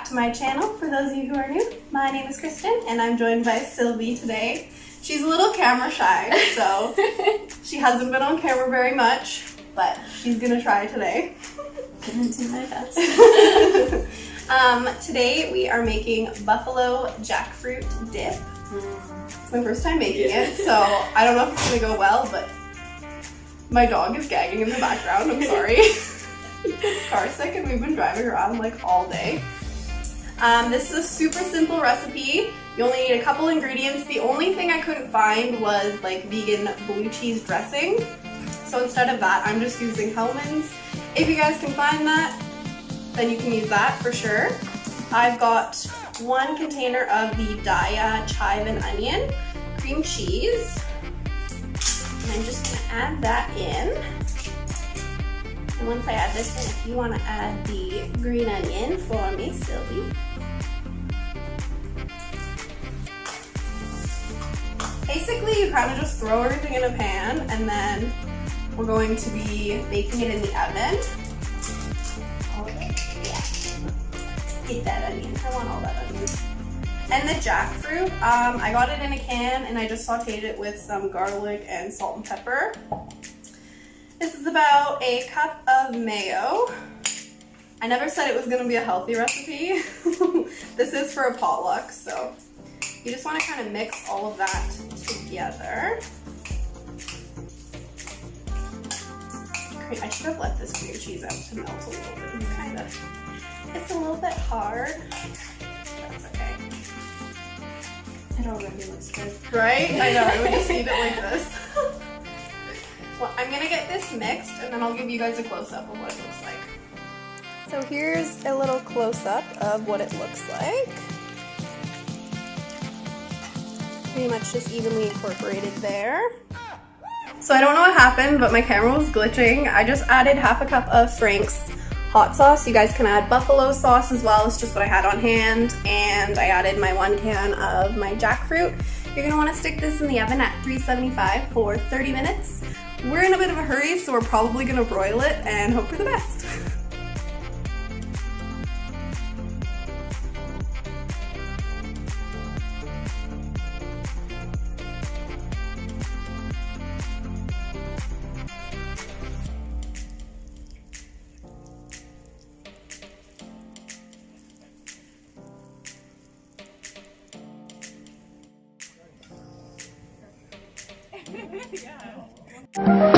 to my channel. For those of you who are new, my name is Kristen and I'm joined by Sylvie today. She's a little camera shy, so she hasn't been on camera very much, but she's gonna try today. Gonna do my best. Today we are making buffalo jackfruit dip. It's my first time making it, so I don't know if it's gonna go well, but my dog is gagging in the background, I'm sorry. He's car sick and we've been driving around like all day. This is a super simple recipe. You only need a couple ingredients. The only thing I couldn't find was like vegan blue cheese dressing. So instead of that, I'm just using Hellmann's. If you guys can find that, then you can use that for sure. I've got 1 container of the Daya chive and onion cream cheese. And I'm just gonna add that in. And once I add this in, if you wanna add the green onion for me, Sylvie. Basically, you kind of just throw everything in a pan and then we're going to be baking it in the oven. All of it? Yeah. Get that onion. I want all that onion. And the jackfruit, I got it in a can and I just sauteed it with some garlic and salt and pepper. This is about a cup of mayo. I never said it was going to be a healthy recipe. This is for a potluck, so you just want to kind of mix all of that together. I should have let this cream cheese out to melt a little bit. It's a little bit hard. That's okay. It already looks good. Right? I know, I would just eat it like this. Well, I'm gonna get this mixed and then I'll give you guys a close-up of what it looks like. So here's a little close-up of what it looks like. Pretty much just evenly incorporated there. So I don't know what happened, but my camera was glitching. I just added half a cup of Frank's hot sauce. You guys can add buffalo sauce as well. It's just what I had on hand. And I added my 1 can of my jackfruit. You're gonna wanna stick this in the oven at 375 for 30 minutes. We're in a bit of a hurry, so we're probably gonna broil it and hope for the best. Yeah.